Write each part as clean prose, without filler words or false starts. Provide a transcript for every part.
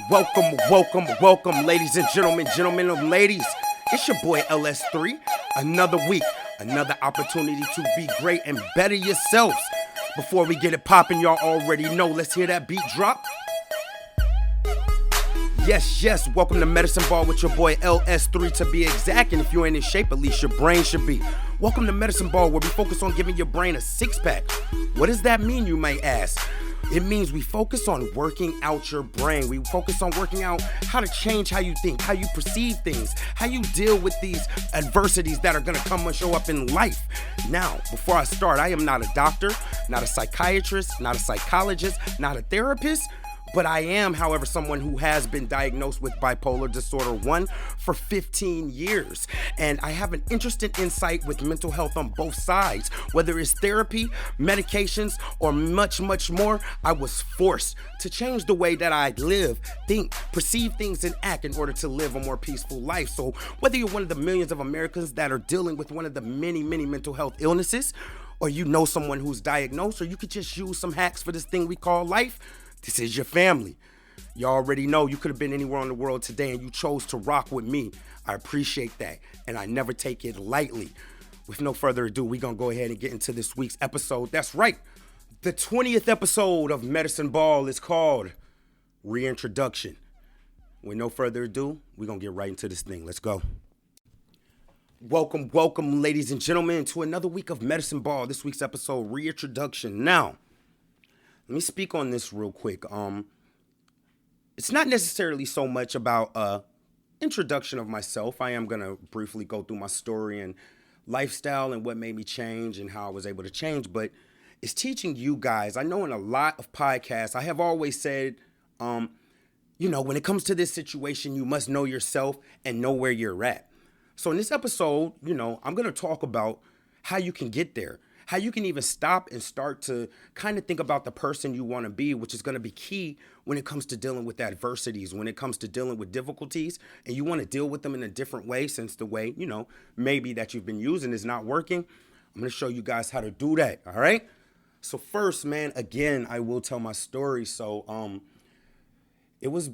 Welcome, ladies and gentlemen and ladies. It's your boy LS3. Another week, another opportunity to be great and better yourselves. Before we get it popping, y'all already know. Let's hear that beat drop. Yes, welcome to Medicine Ball with your boy LS3 to be exact. And if you ain't in shape, at least your brain should be. Welcome to Medicine Ball, where we focus on giving your brain a six-pack. What does that mean, you may ask? It means we focus on working out your brain. We focus on working out how to change how you think, how you perceive things, how you deal with these adversities that are going to come and show up in life. Now, before I start, I am not a doctor, not a psychiatrist, not a psychologist, not a therapist. But I am, however, someone who has been diagnosed with bipolar disorder 1 for 15 years. And I have an interesting insight with mental health on both sides. Whether it's therapy, medications, or much more, I was forced to change the way that I live, think, perceive things, and act in order to live a more peaceful life. So whether you're one of the millions of Americans that are dealing with one of the many mental health illnesses, or you know someone who's diagnosed, or you could just use some hacks for this thing we call life, this is your family. You already know you could have been anywhere in the world today and you chose to rock with me. I appreciate that, and I never take it lightly. With no further ado, we're going to go ahead and get into this week's episode. That's right. The 20th episode of Medicine Ball is called Reintroduction. With no further ado, we're going to get right into this thing. Let's go. Welcome, ladies and gentlemen, to another week of Medicine Ball. This week's episode, Reintroduction. Now, let me speak on this real quick. It's not necessarily so much about introduction of myself. I am going to briefly go through my story and lifestyle and what made me change and how I was able to change. But it's teaching you guys. I know in a lot of podcasts, I have always said, when it comes to this situation, you must know yourself and know where you're at. So in this episode, I'm going to talk about how you can get there. How you can even stop and start to kind of think about the person you want to be, which is going to be key when it comes to dealing with adversities, when it comes to dealing with difficulties, and you want to deal with them in a different way since the way, maybe that you've been using is not working. I'm going to show you guys how to do that, all right? So first, man, again, I will tell my story. So as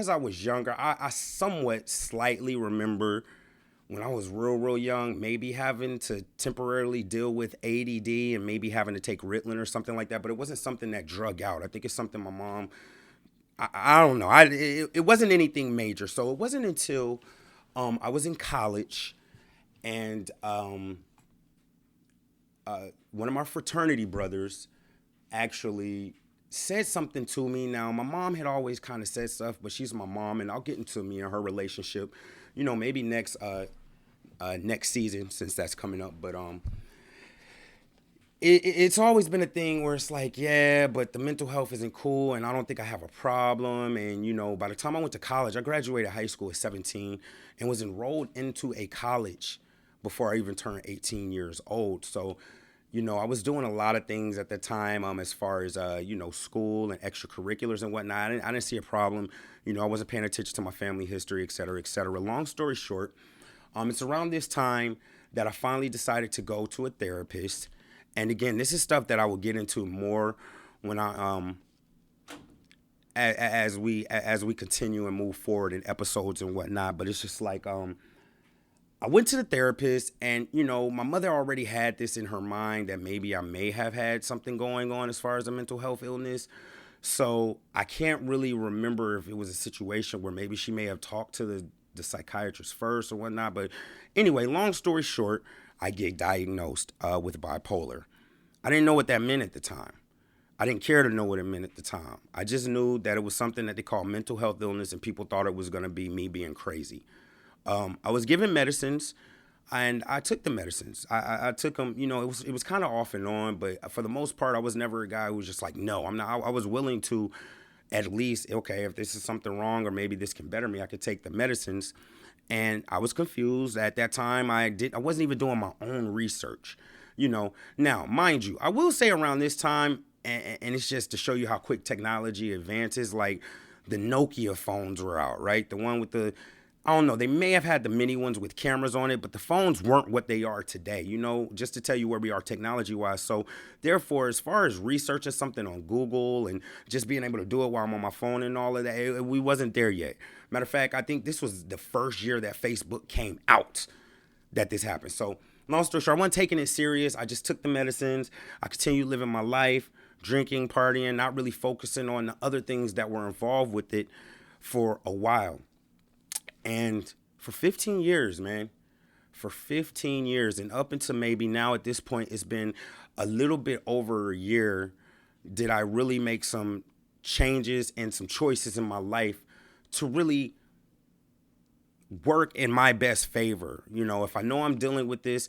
I was younger, I somewhat slightly remember when I was real young, maybe having to temporarily deal with ADD and maybe having to take Ritalin or something like that. But it wasn't something that drug out. I think it's something my mom, I don't know. It wasn't anything major. So it wasn't until I was in college and one of my fraternity brothers actually said something to me. Now, my mom had always kind of said stuff, but she's my mom, and I'll get into me and her relationship, maybe next season, since that's coming up. But it's always been a thing where it's like, yeah, but the mental health isn't cool, and I don't think I have a problem. And by the time I went to college, I graduated high school at 17 and was enrolled into a college before I even turned 18 years old. So I was doing a lot of things at the time as far as, school and extracurriculars and whatnot. I didn't see a problem. I wasn't paying attention to my family history, et cetera, et cetera. Long story short, it's around this time that I finally decided to go to a therapist. And again, this is stuff that I will get into more when as we continue and move forward in episodes and whatnot. But it's just like, I went to the therapist, and, my mother already had this in her mind that maybe I may have had something going on as far as a mental health illness. So I can't really remember if it was a situation where maybe she may have talked to the psychiatrist first or whatnot. But anyway, long story short, I get diagnosed with bipolar. I didn't know what that meant at the time. I didn't care to know what it meant at the time. I just knew that it was something that they call mental health illness, and people thought it was going to be me being crazy. I was given medicines, and I took the medicines. I took them, it was kind of off and on, but for the most part, I was never a guy who was just like, no, I'm not. I was willing to at least, okay, if this is something wrong or maybe this can better me, I could take the medicines. And I was confused at that time. I wasn't even doing my own research, Now, mind you, I will say around this time, and it's just to show you how quick technology advances, like the Nokia phones were out, right? The one with the I don't know, they may have had the mini ones with cameras on it, but the phones weren't what they are today, just to tell you where we are technology wise. So, therefore, as far as researching something on Google and just being able to do it while I'm on my phone and all of that, we wasn't there yet. Matter of fact, I think this was the first year that Facebook came out that this happened. So, long story short, I wasn't taking it serious. I just took the medicines. I continued living my life, drinking, partying, not really focusing on the other things that were involved with it for a while. And for 15 years, man, for 15 years, and up until maybe now at this point, it's been a little bit over a year, did I really make some changes and some choices in my life to really work in my best favor. If I know I'm dealing with this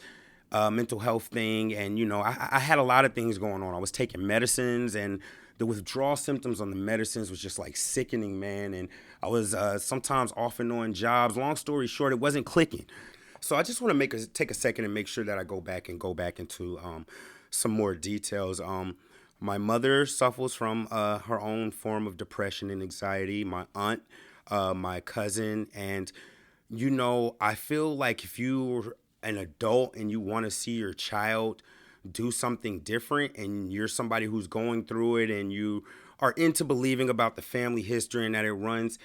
mental health thing, and I had a lot of things going on. I was taking medicines, and the withdrawal symptoms on the medicines was just like sickening, man. And I was sometimes off and on jobs. Long story short, it wasn't clicking. So I just want to take a second and make sure that I go back into some more details. My mother suffers from her own form of depression and anxiety. My aunt, my cousin, and I feel like if you're an adult and you want to see your child do something different, and you're somebody who's going through it, and you are into believing about the family history and that it runs,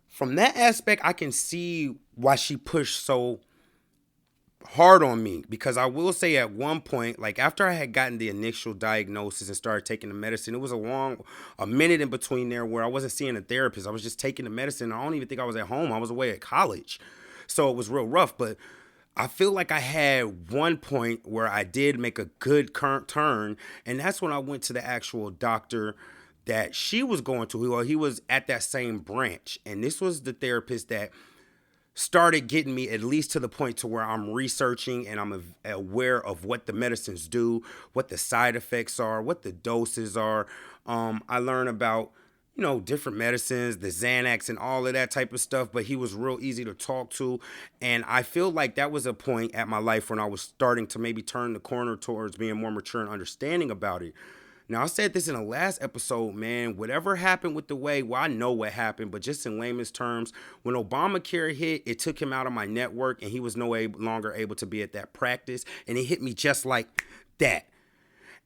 from that aspect, I can see why she pushed so hard on me. Because I will say at one point, like after I had gotten the initial diagnosis and started taking the medicine, it was a minute in between there where I wasn't seeing a therapist. I was just taking the medicine. I don't even think I was at home. I was away at college. So it was real rough. But I feel like I had one point where I did make a good current turn, and that's when I went to the actual doctor that she was going to. Well, he was at that same branch, and this was the therapist that started getting me at least to the point to where I'm researching and I'm aware of what the medicines do, what the side effects are, what the doses are. I learned about different medicines, the Xanax and all of that type of stuff, but he was real easy to talk to. And I feel like that was a point at my life when I was starting to maybe turn the corner towards being more mature and understanding about it. Now, I said this in the last episode, man, whatever happened with the way, well, I know what happened, but just in layman's terms, when Obamacare hit, it took him out of my network and he was no longer able to be at that practice. And it hit me just like that.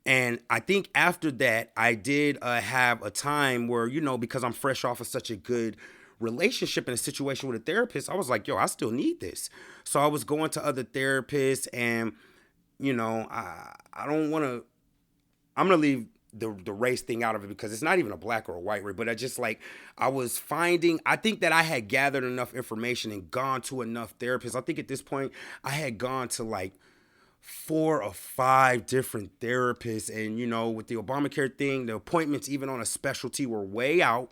And I think after that, I did have a time where, because I'm fresh off of such a good relationship and a situation with a therapist, I was like, yo, I still need this. So I was going to other therapists, and, I don't want to, I'm going to leave the race thing out of it because it's not even a black or a white race, but I think that I had gathered enough information and gone to enough therapists. I think at this point I had gone to like 4 or 5 different therapists. And, with the Obamacare thing, the appointments, even on a specialty, were way out.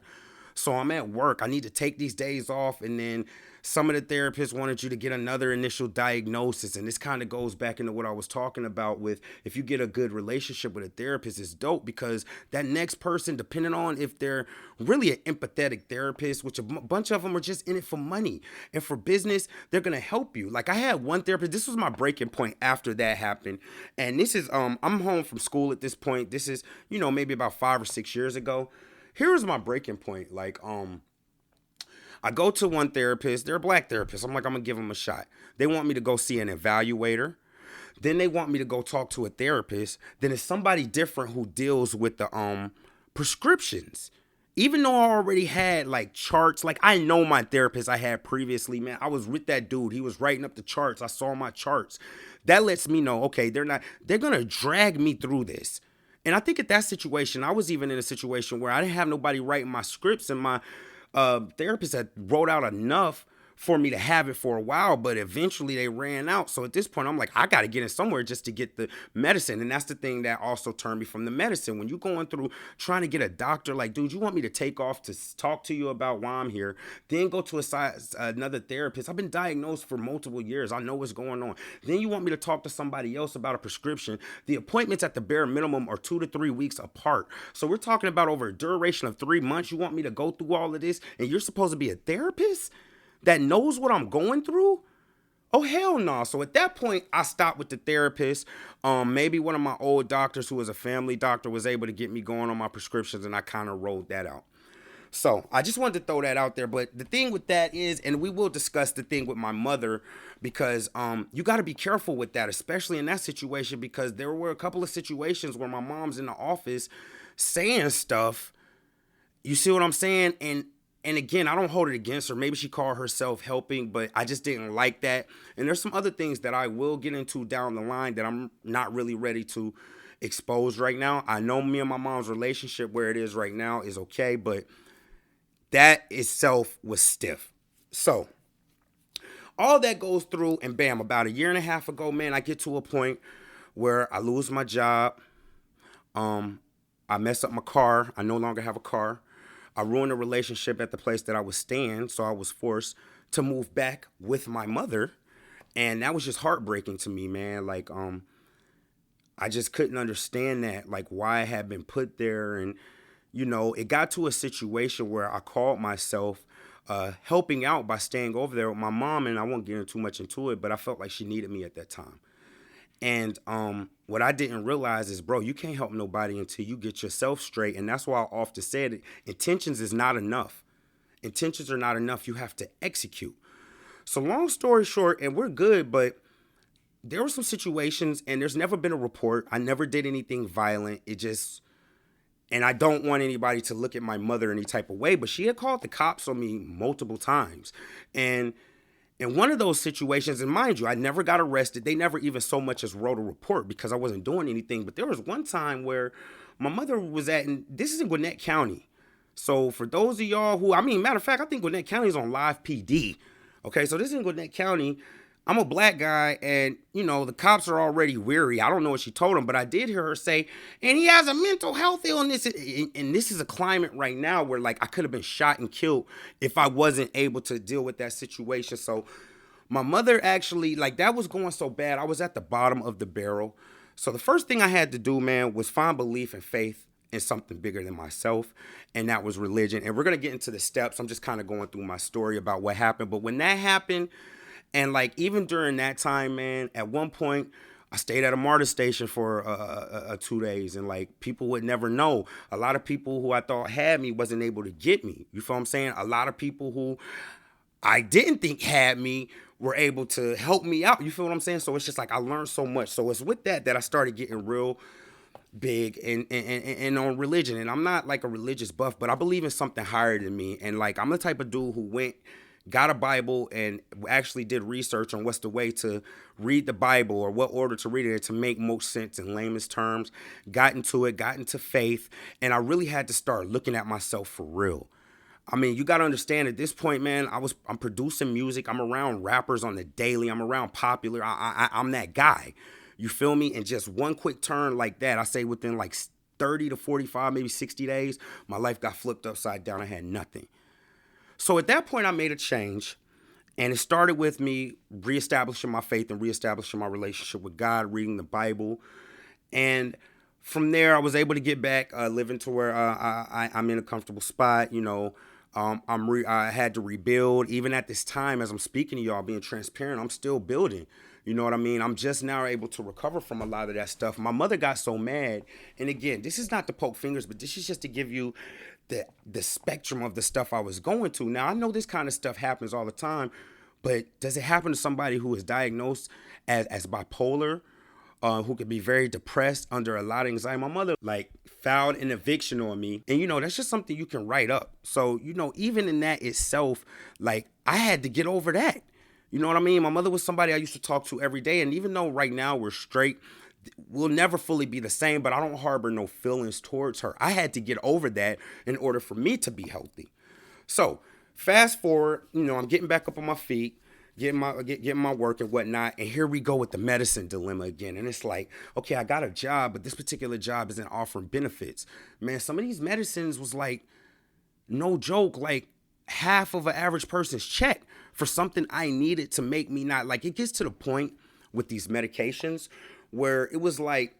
So I'm at work. I need to take these days off. And then some of the therapists wanted you to get another initial diagnosis. And this kind of goes back into what I was talking about with if you get a good relationship with a therapist, it's dope because that next person, depending on if they're really an empathetic therapist, which a bunch of them are just in it for money and for business, they're going to help you. Like I had one therapist, this was my breaking point after that happened. And this is, I'm home from school at this point. This is, maybe about 5 or 6 years ago. Here was my breaking point. Like, I go to one therapist. They're a black therapist. I'm like, I'm going to give them a shot. They want me to go see an evaluator. Then they want me to go talk to a therapist. Then it's somebody different who deals with the prescriptions. Even though I already had like charts, like I know my therapist I had previously, man, I was with that dude. He was writing up the charts. I saw my charts. That lets me know, okay, they're going to drag me through this. And I think at that situation, I was even in a situation where I didn't have nobody writing my scripts, and my therapist had wrote out enough for me to have it for a while, but eventually they ran out. So at this point, I'm like, I got to get in somewhere just to get the medicine. And that's the thing that also turned me from the medicine. When you're going through trying to get a doctor, like, dude, you want me to take off to talk to you about why I'm here, then go to another therapist. I've been diagnosed for multiple years. I know what's going on. Then you want me to talk to somebody else about a prescription. The appointments at the bare minimum are 2 to 3 weeks apart. So we're talking about over a duration of 3 months. You want me to go through all of this, and you're supposed to be a therapist that knows what I'm going through? Oh, hell no. So at that point, I stopped with the therapist. Maybe one of my old doctors who was a family doctor was able to get me going on my prescriptions, and I kind of rolled that out. So I just wanted to throw that out there. But the thing with that is, and we will discuss the thing with my mother, because you got to be careful with that, especially in that situation, because there were a couple of situations where my mom's in the office saying stuff. You see what I'm saying? And again, I don't hold it against her. Maybe she called herself helping, but I just didn't like that. And there's some other things that I will get into down the line that I'm not really ready to expose right now. I know me and my mom's relationship where it is right now is okay, but that itself was stiff. So all that goes through, and bam, about a year and a half ago, man, I get to a point where I lose my job. I mess up my car. I no longer have a car. I ruined a relationship at the place that I was staying, so I was forced to move back with my mother, and that was just heartbreaking to me, man. Like, I just couldn't understand that, like, why I had been put there, and it got to a situation where I called myself helping out by staying over there with my mom, and I won't get too much into it, but I felt like she needed me at that time. And what I didn't realize is, bro, you can't help nobody until you get yourself straight. And that's why I often said it. Intentions is not enough. Intentions are not enough. You have to execute. So long story short, and we're good, but there were some situations, and there's never been a report. I never did anything violent. And I don't want anybody to look at my mother any type of way, but she had called the cops on me multiple times. And in one of those situations, and mind you, I never got arrested. They never even so much as wrote a report because I wasn't doing anything. But there was one time where my mother was and this is in Gwinnett County. So for those of y'all matter of fact, I think Gwinnett County is on live PD. Okay, so this is in Gwinnett County. I'm a black guy, and, the cops are already weary. I don't know what she told him, but I did hear her say, and he has a mental health illness. And this is a climate right now where, like, I could have been shot and killed if I wasn't able to deal with that situation. So my mother actually, like, that was going so bad. I was at the bottom of the barrel. So the first thing I had to do, man, was find belief and faith in something bigger than myself, and that was religion. And we're going to get into the steps. I'm just kind of going through my story about what happened. But when that happened, and, like, even during that time, man, at one point, I stayed at a MARTA station for 2 days, and, like, people would never know. A lot of people who I thought had me wasn't able to get me. You feel what I'm saying? A lot of people who I didn't think had me were able to help me out. You feel what I'm saying? So it's just like I learned so much. So it's with that I started getting real big and on religion. And I'm not like a religious buff, but I believe in something higher than me. And, like, I'm the type of dude who got a Bible and actually did research on what's the way to read the Bible or what order to read it to make most sense in layman's terms. Got into faith, and I really had to start looking at myself for real. I mean, you got to understand at this point, man, I'm producing music. I'm around rappers on the daily. I'm around popular. I'm that guy. You feel me? And just one quick turn like that, I say within like 30 to 45, maybe 60 days, my life got flipped upside down. I had nothing. So at that point, I made a change, and it started with me reestablishing my faith and reestablishing my relationship with God, reading the Bible. And from there, I was able to get back living to where I'm in a comfortable spot. I had to rebuild. Even at this time, as I'm speaking to y'all, being transparent, I'm still building. You know what I mean? I'm just now able to recover from a lot of that stuff. My mother got so mad. And again, this is not to poke fingers, but this is just to give you the spectrum of the stuff I was going to. Now, I know this kind of stuff happens all the time, but does it happen to somebody who is diagnosed as bipolar, who could be very depressed, under a lot of anxiety? My mother, like, filed an eviction on me, and, that's just something you can write up. So, even in that itself, like, I had to get over that. You know what I mean? My mother was somebody I used to talk to every day, and even though right now we're straight, we'll never fully be the same, but I don't harbor no feelings towards her. I had to get over that in order for me to be healthy. So fast forward, I'm getting back up on my feet, getting my work and whatnot, and here we go with the medicine dilemma again. And it's like, okay, I got a job, but this particular job isn't offering benefits. Man, some of these medicines was like, no joke, like half of an average person's check for something I needed to make me not, like, it gets to the point with these medications where it was like,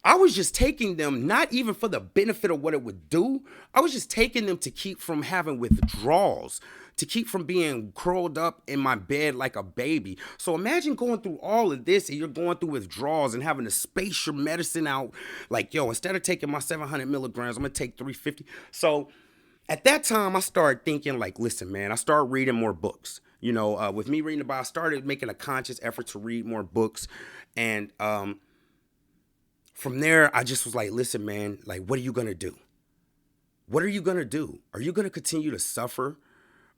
I was just taking them, not even for the benefit of what it would do. I was just taking them to keep from having withdrawals, to keep from being curled up in my bed like a baby. So imagine going through all of this and you're going through withdrawals and having to space your medicine out. Like, yo, instead of taking my 700 milligrams, I'm going to take 350. So At that time, I started thinking, like, listen, man, I started reading more books. With me reading the Bible, I started making a conscious effort to read more books. And from there, I just was like, listen, man, like, what are you going to do? What are you going to do? Are you going to continue to suffer?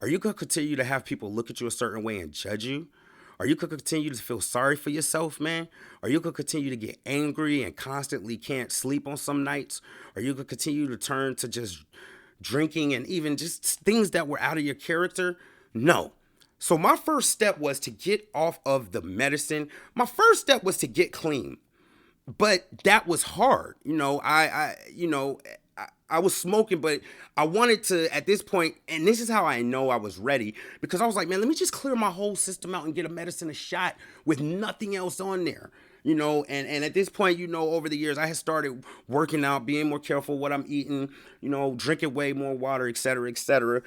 Are you going to continue to have people look at you a certain way and judge you? Are you going to continue to feel sorry for yourself, man? Are you going to continue to get angry and constantly can't sleep on some nights? Are you going to continue to turn to just drinking and even just things that were out of your character? No. So my first step was to get off of the medicine. My first step was to get clean. But that was hard. I was smoking, but I wanted to, at this point, and this is how I know I was ready, because I was like, man, let me just clear my whole system out and get a medicine a shot with nothing else on there. And at this point, over the years, I had started working out, being more careful what I'm eating, drinking way more water, et cetera, et cetera.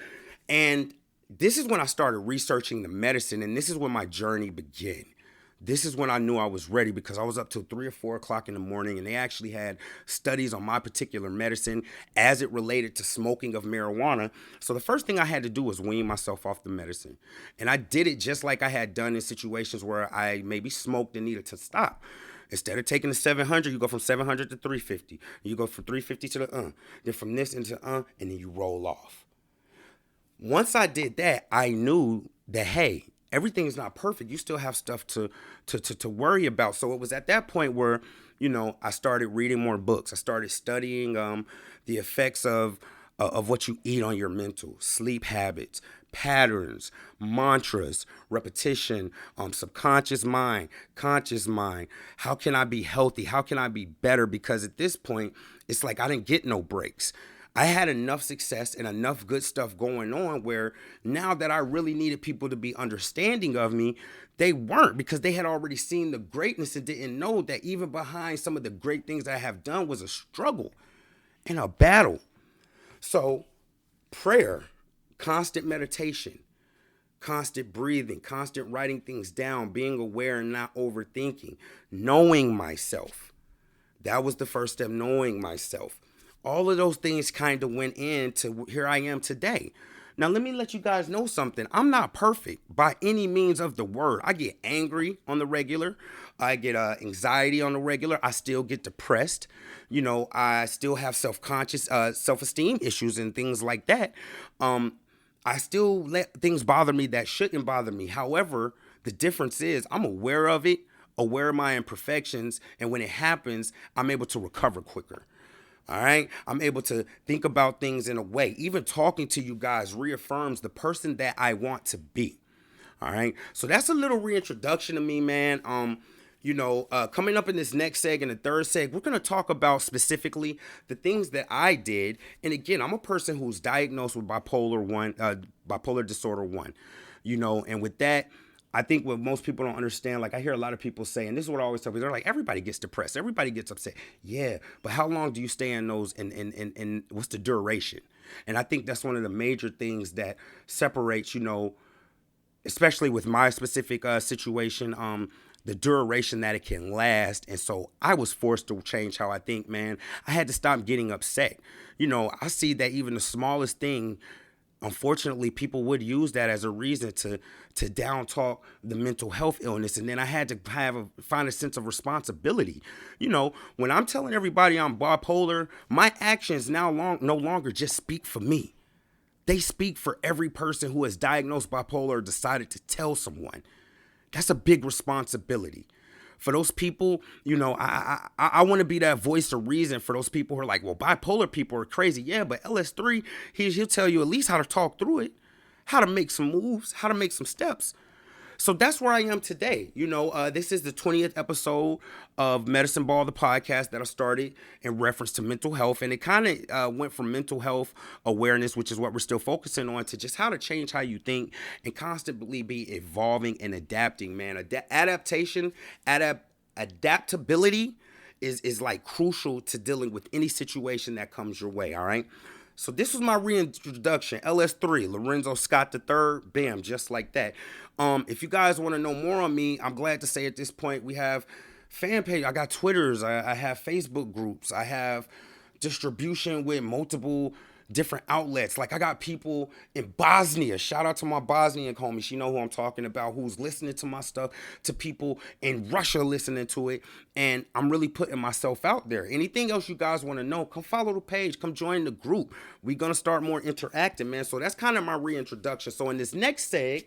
And this is when I started researching the medicine, and this is when my journey began. This is when I knew I was ready, because I was up till 3 or 4 o'clock in the morning, and they actually had studies on my particular medicine as it related to smoking of marijuana. So the first thing I had to do was wean myself off the medicine. And I did it just like I had done in situations where I maybe smoked and needed to stop. Instead of taking the 700, you go from 700 to 350. You go from 350 to the then from this into and then you roll off. Once I did that, I knew that, hey, everything is not perfect. You still have stuff to worry about. So it was at that point where, I started reading more books. I started studying the effects of what you eat on your mental, sleep habits, patterns, mantras, repetition, subconscious mind, conscious mind. How can I be healthy? How can I be better? Because at this point, it's like I didn't get no breaks. I had enough success and enough good stuff going on where now that I really needed people to be understanding of me, they weren't, because they had already seen the greatness and didn't know that even behind some of the great things I have done was a struggle and a battle. So prayer, constant meditation, constant breathing, constant writing things down, being aware and not overthinking, knowing myself. That was the first step, knowing myself. All of those things kind of went into here I am today. Now, let me let you guys know something. I'm not perfect by any means of the word. I get angry on the regular. I get anxiety on the regular. I still get depressed. I still have self-esteem issues and things like that. I still let things bother me that shouldn't bother me. However, the difference is I'm aware of it, aware of my imperfections, and when it happens, I'm able to recover quicker. All right. I'm able to think about things in a way. Even talking to you guys reaffirms the person that I want to be. All right. So that's a little reintroduction to me, man. Coming up in this next seg and the third seg, we're going to talk about specifically the things that I did. And again, I'm a person who's diagnosed with bipolar disorder 1, and with that, I think what most people don't understand, like I hear a lot of people say, and this is what I always tell people, they're like, everybody gets depressed, everybody gets upset. Yeah, but how long do you stay in those, and what's the duration? And I think that's one of the major things that separates, especially with my specific situation, the duration that it can last. And so I was forced to change how I think, man. I had to stop getting upset. I see that even the smallest thing, unfortunately, people would use that as a reason to down talk the mental health illness. And then I had to find a sense of responsibility. When I'm telling everybody I'm bipolar, my actions now no longer just speak for me. They speak for every person who is diagnosed bipolar or decided to tell someone. That's a big responsibility. For those people, I want to be that voice of reason for those people who are like, well, bipolar people are crazy. Yeah, but LS3, he'll tell you at least how to talk through it, how to make some moves, how to make some steps. So that's where I am today. This is the 20th episode of Medicine Ball, the podcast that I started in reference to mental health. And it kind of went from mental health awareness, which is what we're still focusing on, to just how to change how you think and constantly be evolving and adapting, man. Adaptability is like crucial to dealing with any situation that comes your way, all right? So this was my reintroduction. LS3, Lorenzo Scott III, bam, just like that. If you guys want to know more on me, I'm glad to say at this point we have fan page. I got Twitters. I have Facebook groups. I have distribution with multiple different outlets. Like I got people in Bosnia. Shout out to my Bosnian homie. She know who I'm talking about, who's listening to my stuff, to people in Russia listening to it. And I'm really putting myself out there. Anything else you guys want to know, come follow the page. Come join the group. We're going to start more interacting, man. So that's kind of my reintroduction. So in this next seg,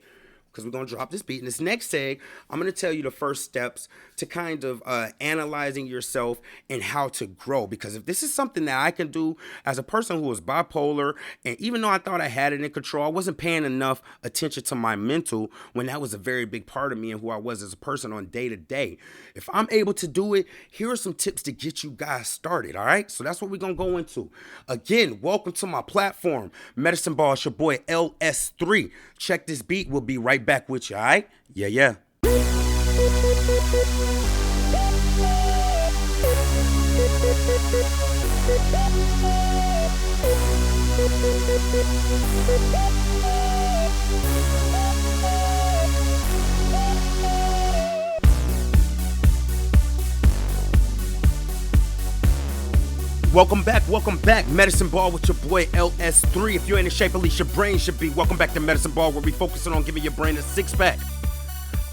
because we're going to drop this beat. In this next seg, I'm going to tell you the first steps to kind of analyzing yourself and how to grow. Because if this is something that I can do as a person who was bipolar, and even though I thought I had it in control, I wasn't paying enough attention to my mental when that was a very big part of me and who I was as a person on day to day. If I'm able to do it, here are some tips to get you guys started, all right? So that's what we're going to go into. Again, welcome to my platform, Medicine Ball. It's your boy LS3. Check this beat. We'll be right back with you, all right? Yeah. Welcome back. Medicine Ball with your boy LS3. If you ain't in shape, at least your brain should be. Welcome back to Medicine Ball, where we focusing on giving your brain a six-pack.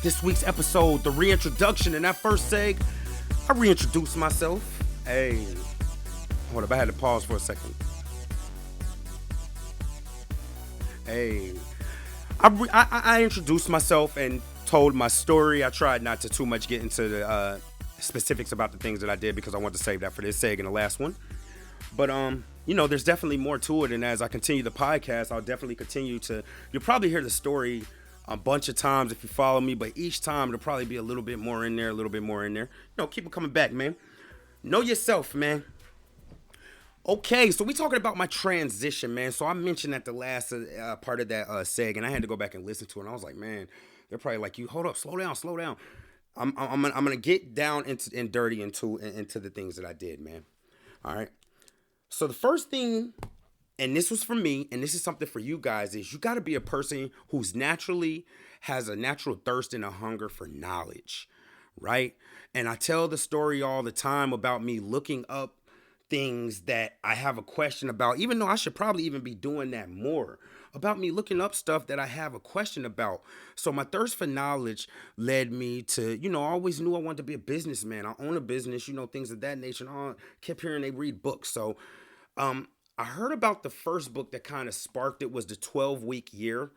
This week's episode, the reintroduction. In that first seg, I reintroduced myself. Hey, hold up, I had to pause for a second. Hey, I introduced myself and told my story. I tried not to too much get into the specifics about the things that I did because I want to save that for this seg and the last one. But there's definitely more to it, and as I continue the podcast, I'll definitely continue to. You'll probably hear the story a bunch of times if you follow me, but each time it'll probably be a little bit more in there, keep it coming back, man. Know yourself, man. Okay, so we talking about my transition, man. So I mentioned at the last part of that seg, and I had to go back and listen to it, and I was like, man, they're probably like, you hold up, slow down. I'm gonna get down and dirty into the things that I did, man. All right. So the first thing, and this was for me, and this is something for you guys, is you got to be a person who's naturally has a natural thirst and a hunger for knowledge, right? And I tell the story all the time about me looking up things that I have a question about, even though I should probably even be doing that more, about me looking up stuff that I have a question about. So my thirst for knowledge led me to, I always knew I wanted to be a businessman. I own a business, things of that nature. I kept hearing they read books. So I heard about the first book that kind of sparked it was the 12-week year.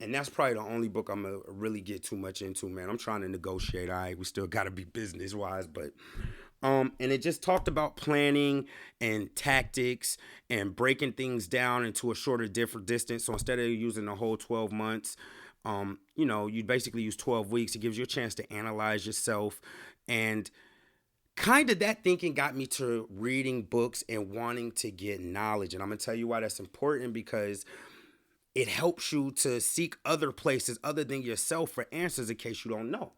And that's probably the only book I'm going to really get too much into, man. I'm trying to negotiate. All right, we still got to be business-wise, but... and it just talked about planning and tactics and breaking things down into a shorter, different distance. So instead of using the whole 12 months, you basically use 12 weeks. It gives you a chance to analyze yourself. And kind of that thinking got me to reading books and wanting to get knowledge. And I'm going to tell you why that's important, because it helps you to seek other places other than yourself for answers in case you don't know.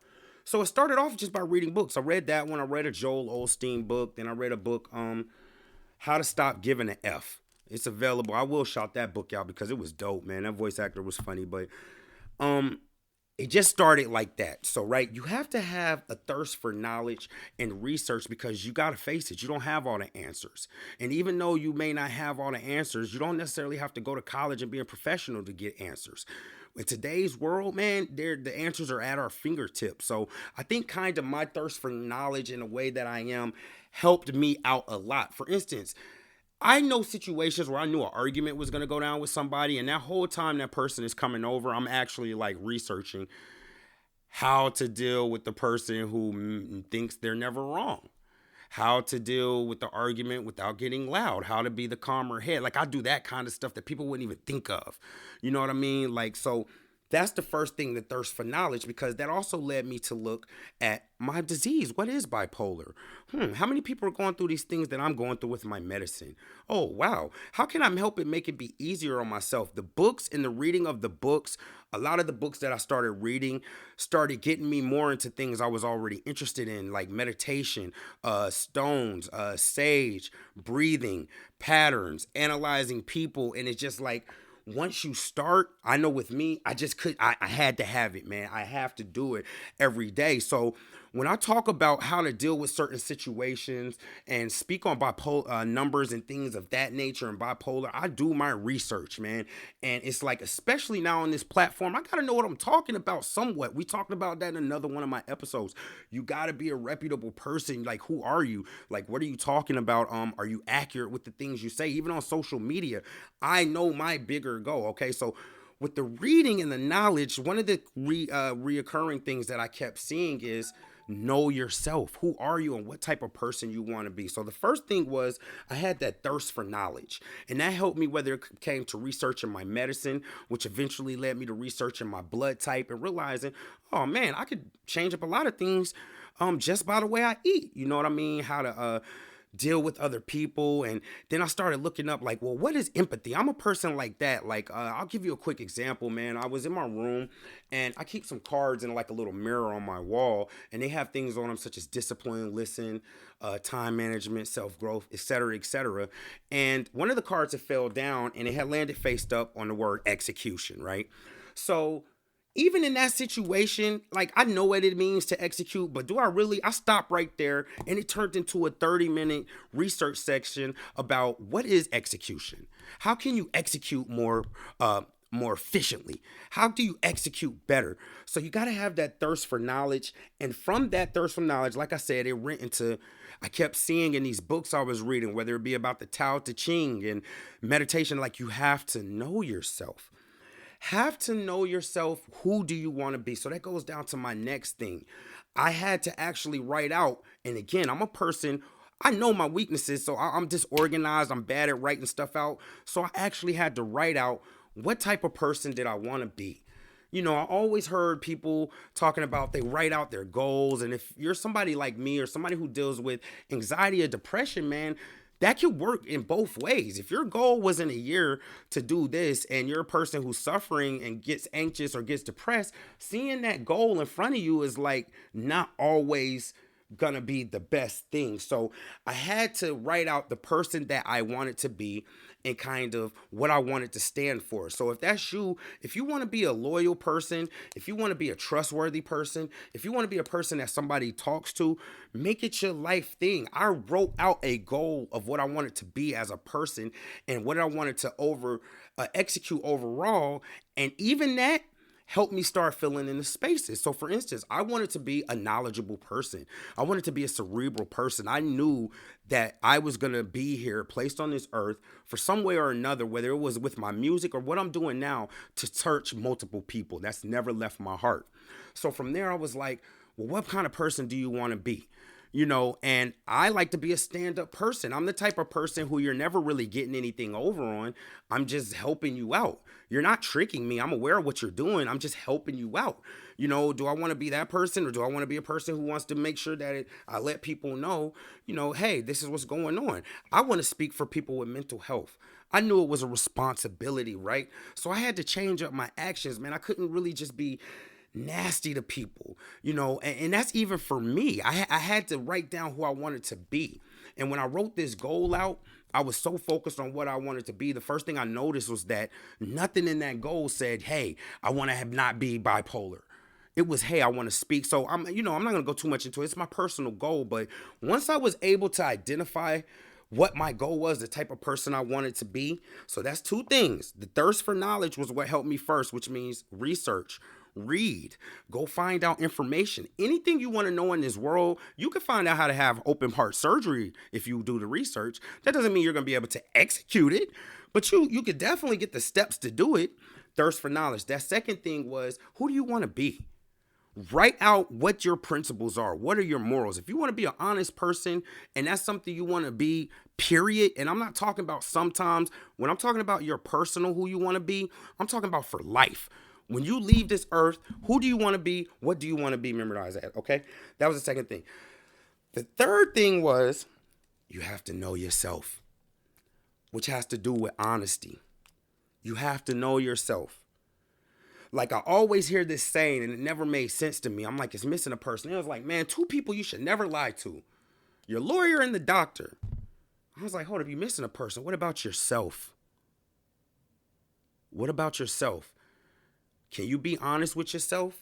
So it started off just by reading books. I read that one. I read a Joel Osteen book. Then I read a book, How to Stop Giving an F. It's available. I will shout that book out because it was dope, man. That voice actor was funny, but it just started like that. So, right, you have to have a thirst for knowledge and research because you got to face it. You don't have all the answers. And even though you may not have all the answers, you don't necessarily have to go to college and be a professional to get answers. In today's world, man, the answers are at our fingertips. So I think kind of my thirst for knowledge in a way that I am helped me out a lot. For instance, I know situations where I knew an argument was going to go down with somebody, and that whole time that person is coming over, I'm actually like researching how to deal with the person who thinks they're never wrong. How to deal with the argument without getting loud, how to be the calmer head. Like I do that kind of stuff that people wouldn't even think of. You know what I mean? Like, so that's the first thing, the thirst for knowledge, because that also led me to look at my disease. What is bipolar? How many people are going through these things that I'm going through with my medicine? Oh, wow. How can I help it make it be easier on myself? The books and the reading of the books, a lot of the books that I started reading started getting me more into things I was already interested in, like meditation, stones, sage, breathing, patterns, analyzing people. And it's just like, once you start, I know with me, I had to have it, man. I have to do it every day. So When I talk about how to deal with certain situations and speak on bipolar numbers and things of that nature and bipolar, I do my research, man. And it's like, especially now on this platform, I gotta know what I'm talking about somewhat. We talked about that in another one of my episodes. You gotta be a reputable person. Like, who are you? Like, what are you talking about? Are you accurate with the things you say? Even on social media, I know my bigger goal. Okay, so with the reading and the knowledge, one of the reoccurring things that I kept seeing is know yourself. Who are you and what type of person you want to be? So the first thing was I had that thirst for knowledge, and that helped me whether it came to researching my medicine, which eventually led me to researching my blood type and realizing, oh man, I could change up a lot of things just by the way I eat. You know what I mean? How to deal with other people. And then I started looking up like, well, what is empathy? I'm a person like that. Like, I'll give you a quick example, man. I was in my room and I keep some cards in like a little mirror on my wall, and they have things on them such as discipline, listen, time management, self-growth, etc., etc. And one of the cards had fell down and it had landed faced up on the word execution, right? So even in that situation, like, I know what it means to execute, but do I really? I stopped right there and it turned into a 30-minute research section about what is execution. How can you execute more efficiently? How do you execute better? So you got to have that thirst for knowledge. And from that thirst for knowledge, like I said, it went into, I kept seeing in these books I was reading, whether it be about the Tao Te Ching and meditation, like, you have to know yourself. Have to know yourself. Who do you want to be? So that goes down to my next thing. I had to actually write out, and again, I'm a person, I know my weaknesses, so I'm disorganized, I'm bad at writing stuff out. So I actually had to write out what type of person did I want to be. You know, I always heard people talking about they write out their goals, and if you're somebody like me or somebody who deals with anxiety or depression, man, that could work in both ways. If your goal was in a year to do this and you're a person who's suffering and gets anxious or gets depressed, seeing that goal in front of you is like not always gonna be the best thing. So I had to write out the person that I wanted to be and kind of what I wanted to stand for. So if that's you, if you want to be a loyal person, if you want to be a trustworthy person, if you want to be a person that somebody talks to, make it your life thing. I wrote out a goal of what I wanted to be as a person and what I wanted to execute overall, and even that helped me start filling in the spaces. So for instance, I wanted to be a knowledgeable person. I wanted to be a cerebral person. I knew that I was going to be here, placed on this earth for some way or another, whether it was with my music or what I'm doing now, to touch multiple people. That's never left my heart. So from there, I was like, well, what kind of person do you want to be? You know, and I like to be a stand-up person. I'm the type of person who you're never really getting anything over on. I'm just helping you out. You're not tricking me. I'm aware of what you're doing. I'm just helping you out. You know, do I want to be that person, or do I want to be a person who wants to make sure that I let people know, you know, hey, this is what's going on. I want to speak for people with mental health. I knew it was a responsibility, right? So I had to change up my actions, man. I couldn't really just be nasty to people, you know, and that's even for me. I had to write down who I wanted to be. And when I wrote this goal out, I was so focused on what I wanted to be. The first thing I noticed was that nothing in that goal said, hey, I want to not be bipolar. It was, hey, I want to speak. So I'm not going to go too much into it. It's my personal goal. But once I was able to identify what my goal was, the type of person I wanted to be. So that's two things. The thirst for knowledge was what helped me first, which means research. Read, go find out information. Anything you want to know in this world, you can find out how to have open heart surgery if you do the research. That doesn't mean you're going to be able to execute it, but you could definitely get the steps to do it. Thirst for knowledge. That second thing was, who do you want to be? Write out what your principles are. What are your morals? If you want to be an honest person and that's something you want to be, period. And I'm not talking about sometimes. When I'm talking about your personal who you want to be, I'm talking about for life. When you leave this earth, who do you want to be? What do you want to be? Memorize that, okay? That was the second thing. The third thing was you have to know yourself, which has to do with honesty. You have to know yourself. Like, I always hear this saying, and it never made sense to me. I'm like, it's missing a person. It was like, man, two people you should never lie to. Your lawyer and the doctor. I was like, hold up, you're missing a person. What about yourself? What about yourself? Can you be honest with yourself?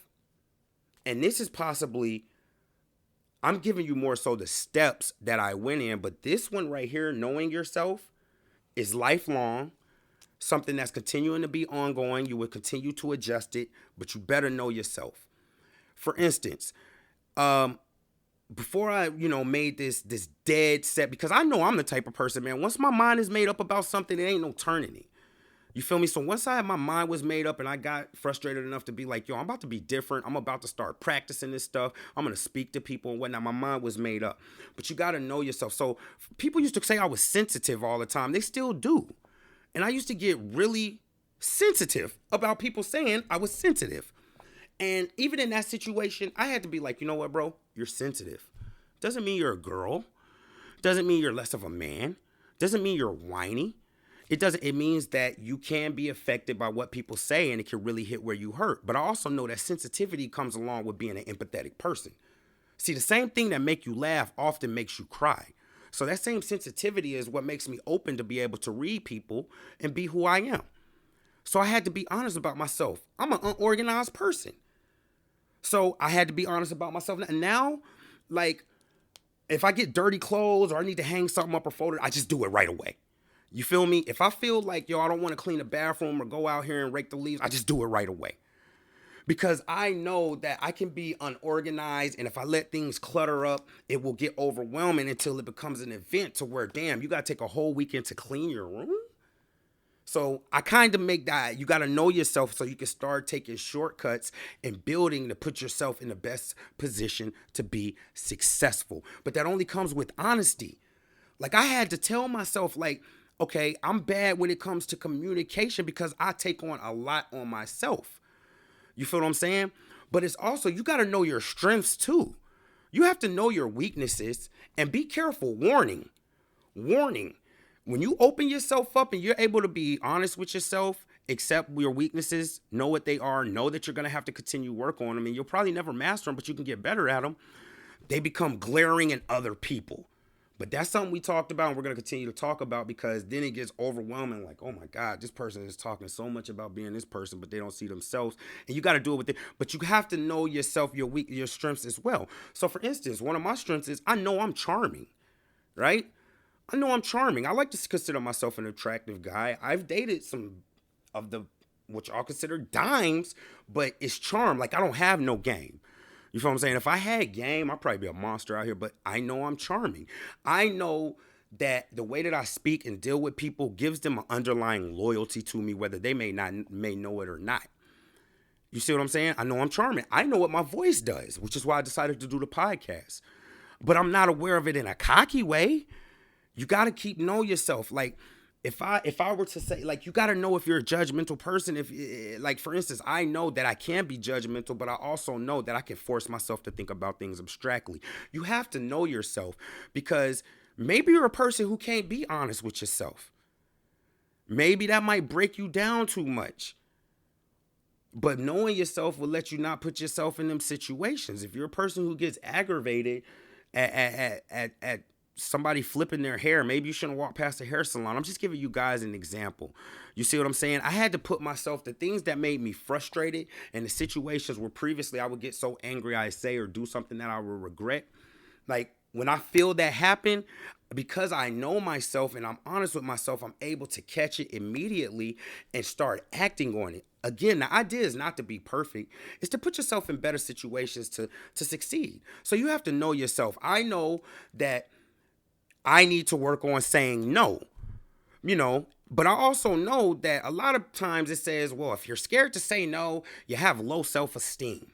And this is possibly I'm giving you more so the steps that I went in, but this one right here, knowing yourself, is lifelong, something that's continuing to be ongoing. You will continue to adjust it, but you better know yourself. For instance, before I, made this dead set, because I know I'm the type of person, man, once my mind is made up about something, it ain't no turning it. You feel me? So once my mind was made up and I got frustrated enough to be like, yo, I'm about to be different. I'm about to start practicing this stuff. I'm going to speak to people and whatnot. My mind was made up. But you got to know yourself. So people used to say I was sensitive all the time. They still do. And I used to get really sensitive about people saying I was sensitive. And even in that situation, I had to be like, you know what, bro? You're sensitive. Doesn't mean you're a girl. Doesn't mean you're less of a man. Doesn't mean you're whiny. It means that you can be affected by what people say and it can really hit where you hurt. But I also know that sensitivity comes along with being an empathetic person. See, the same thing that make you laugh often makes you cry. So that same sensitivity is what makes me open to be able to read people and be who I am. So I had to be honest about myself. I'm an unorganized person. So I had to be honest about myself. And now, like, if I get dirty clothes or I need to hang something up or fold it, I just do it right away. You feel me? If I feel like, I don't want to clean the bathroom or go out here and rake the leaves, I just do it right away. Because I know that I can be unorganized, and if I let things clutter up, it will get overwhelming until it becomes an event to where, damn, you got to take a whole weekend to clean your room? So I kind of make that, you got to know yourself so you can start taking shortcuts and building to put yourself in the best position to be successful. But that only comes with honesty. Like, I had to tell myself, like, okay, I'm bad when it comes to communication because I take on a lot on myself. You feel what I'm saying? But it's also, you got to know your strengths too. You have to know your weaknesses and be careful. Warning. When you open yourself up and you're able to be honest with yourself, accept your weaknesses, know what they are, know that you're going to have to continue work on them, and you'll probably never master them, but you can get better at them. They become glaring in other people. But that's something we talked about and we're going to continue to talk about, because then it gets overwhelming. Like, oh my God, this person is talking so much about being this person, but they don't see themselves. And you got to do it with it. But you have to know yourself, your strengths as well. So for instance, one of my strengths is I know I'm charming, right? I know I'm charming. I like to consider myself an attractive guy. I've dated some of the, what y'all consider dimes, but it's charm. Like, I don't have no game. You feel what I'm saying? If I had game, I'd probably be a monster out here, but I know I'm charming. I know that the way that I speak and deal with people gives them an underlying loyalty to me, whether they may know it or not. You see what I'm saying? I know I'm charming. I know what my voice does, which is why I decided to do the podcast. But I'm not aware of it in a cocky way. You got to know yourself. Like, if I were to say, like, you got to know if you're a judgmental person. If, like, for instance, I know that I can be judgmental, but I also know that I can force myself to think about things abstractly. You have to know yourself, because maybe you're a person who can't be honest with yourself. Maybe that might break you down too much. But knowing yourself will let you not put yourself in them situations. If you're a person who gets aggravated at somebody flipping their hair, maybe you shouldn't walk past a hair salon. I'm just giving you guys an example. You see what I'm saying? I had to put myself, the things that made me frustrated and the situations where previously I would get so angry I say or do something that I will regret. Like, when I feel that happen, because I know myself and I'm honest with myself, I'm able to catch it immediately and start acting on it. Again, the idea is not to be perfect. It's to put yourself in better situations to succeed. So you have to know yourself. I know that I need to work on saying no, but I also know that a lot of times it says, well, if you're scared to say no, you have low self-esteem.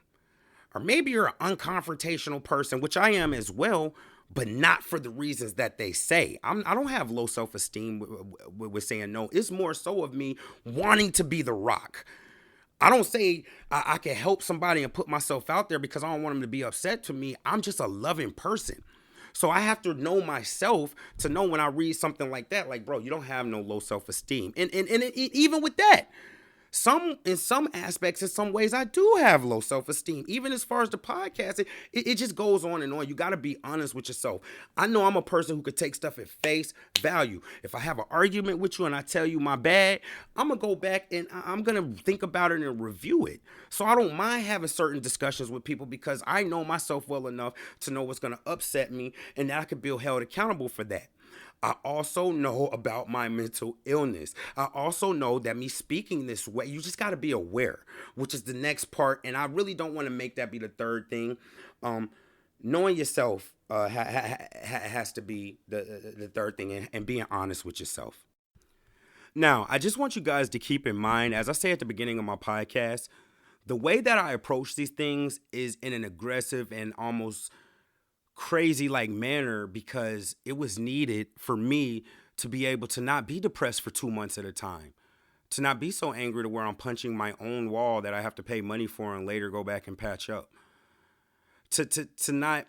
Or maybe you're an unconfrontational person, which I am as well, but not for the reasons that they say. I don't have low self-esteem with saying no. It's more so of me wanting to be the rock. I don't say I can help somebody and put myself out there because I don't want them to be upset to me. I'm just a loving person. So I have to know myself to know when I read something like that, like, bro, you don't have no low self-esteem. And even with that, In some aspects, in some ways, I do have low self-esteem. Even as far as the podcast, it just goes on and on. You got to be honest with yourself. I know I'm a person who could take stuff at face value. If I have an argument with you and I tell you my bad, I'm gonna go back and I'm gonna think about it and review it. So I don't mind having certain discussions with people because I know myself well enough to know what's gonna upset me and that I can be held accountable for that. I also know about my mental illness. I also know that me speaking this way, you just got to be aware, which is the next part. And I really don't want to make that be the third thing. Knowing yourself has to be the third thing, and being honest with yourself. Now, I just want you guys to keep in mind, as I say at the beginning of my podcast, the way that I approach these things is in an aggressive and almost crazy like manner because it was needed for me to be able to not be depressed for 2 months at a time, to not be so angry to where I'm punching my own wall that I have to pay money for and later go back and patch up, to not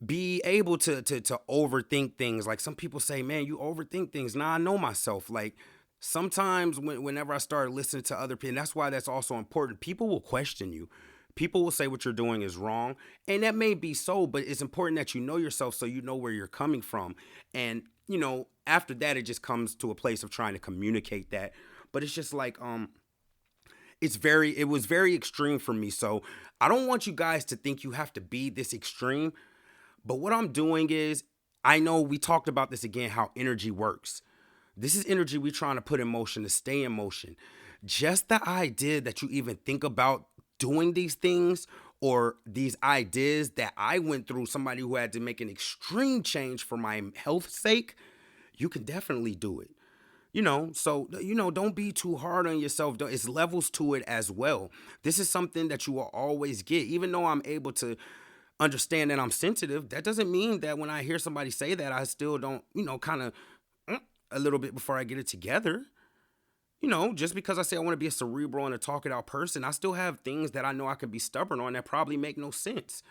be able to overthink things. Like some people say, man, you overthink things. Now I know myself. Like sometimes whenever I start listening to other people, and that's why that's also important. People will question you. People will say what you're doing is wrong, and that may be so, but it's important that you know yourself so you know where you're coming from. And, after that, it just comes to a place of trying to communicate that. But it's just like, it was very extreme for me. So I don't want you guys to think you have to be this extreme. But what I'm doing is, I know we talked about this again, how energy works. This is energy we're trying to put in motion to stay in motion. Just the idea that you even think about doing these things or these ideas that I went through, somebody who had to make an extreme change for my health's sake, you can definitely do it. So, don't be too hard on yourself. It's levels to it as well. This is something that you will always get. Even though I'm able to understand that I'm sensitive, that doesn't mean that when I hear somebody say that, I still don't, kind of a little bit before I get it together. Just because I say I want to be a cerebral and a talk it out person, I still have things that I know I could be stubborn on that probably make no sense.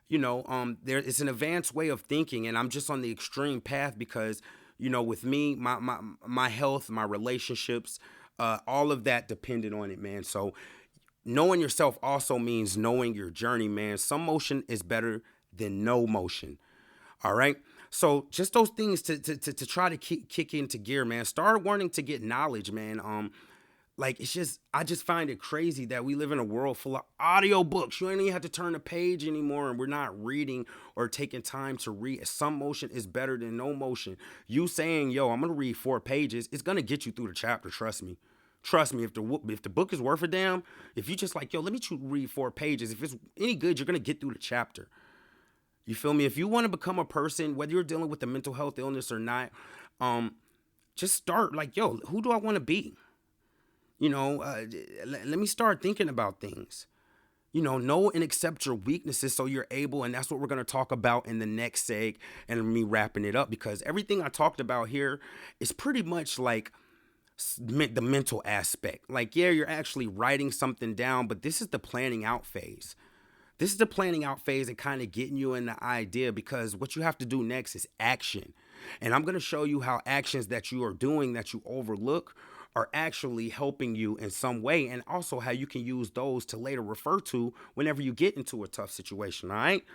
It's an advanced way of thinking, and I'm just on the extreme path because, with me, my health, my relationships, all of that depended on it, man. So knowing yourself also means knowing your journey, man. Some motion is better than no motion. All right. So just those things to try to kick into gear, man. Start wanting to get knowledge, man. I just find it crazy that we live in a world full of audiobooks. You ain't even have to turn the page anymore, and we're not reading or taking time to read. Some motion is better than no motion. You saying, yo, I'm going to read 4 pages, it's going to get you through the chapter, trust me. Trust me, if the book is worth a damn, if you just like, yo, let me read 4 pages, if it's any good, you're going to get through the chapter. You feel me? If you want to become a person, whether you're dealing with a mental health illness or not, just start like, yo, who do I want to be? Let me start thinking about things. Know and accept your weaknesses so you're able, and that's what we're going to talk about in the next seg and me wrapping it up, because everything I talked about here is pretty much like the mental aspect. Like, yeah, you're actually writing something down, but this is the planning out phase. This is the planning out phase and kind of getting you in the idea, because what you have to do next is action. And I'm going to show you how actions that you are doing that you overlook are actually helping you in some way, and also how you can use those to later refer to whenever you get into a tough situation, all right?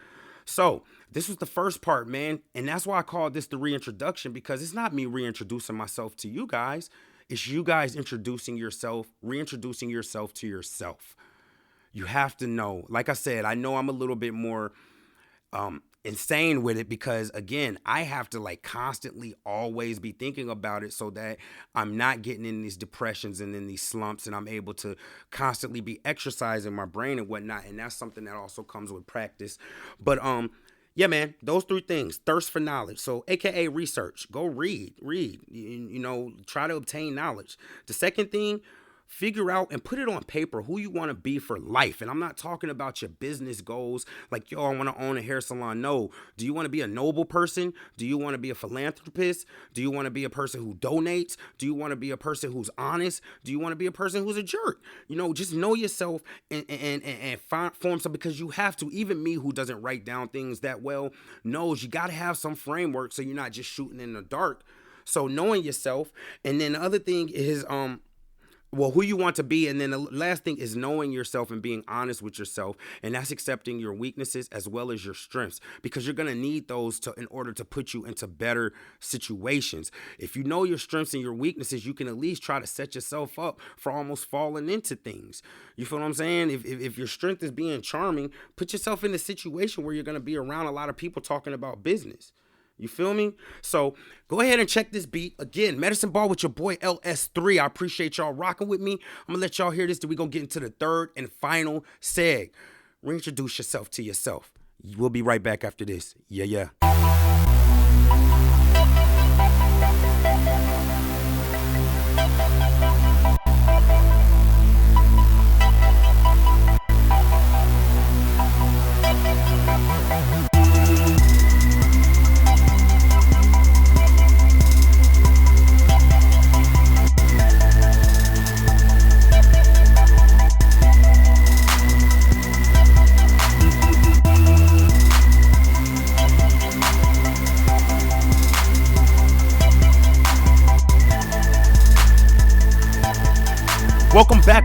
So this was the first part, man, and that's why I call this the reintroduction, because it's not me reintroducing myself to you guys. It's you guys reintroducing yourself to yourself. You have to know. Like I said, I know I'm a little bit more insane with it because, again, I have to constantly always be thinking about it so that I'm not getting in these depressions and in these slumps, and I'm able to constantly be exercising my brain and whatnot. And that's something that also comes with practice. But yeah, man, those 3 things: thirst for knowledge. So AKA research. Go read, try to obtain knowledge. The second thing, figure out and put it on paper who you want to be for life. And I'm not talking about your business goals like, yo, I want to own a hair salon. No. Do you want to be a noble person? Do you want to be a philanthropist? Do you want to be a person who donates? Do you want to be a person who's honest? Do you want to be a person who's a jerk? Just know yourself and form some, because you have to. Even me, who doesn't write down things that well, knows you got to have some framework so you're not just shooting in the dark. So knowing yourself. And then the other thing is, well, who you want to be. And then the last thing is knowing yourself and being honest with yourself, and that's accepting your weaknesses as well as your strengths, because you're going to need those to in order to put you into better situations. If you know your strengths and your weaknesses, you can at least try to set yourself up for almost falling into things. You feel what I'm saying? If your strength is being charming, put yourself in a situation where you're going to be around a lot of people talking about business. You feel me? So go ahead and check this beat. Again, Medicine Ball with your boy LS3. I appreciate y'all rocking with me. I'm going to let y'all hear this. Then we're going to get into the third and final seg. Reintroduce yourself to yourself. We'll be right back after this. Yeah.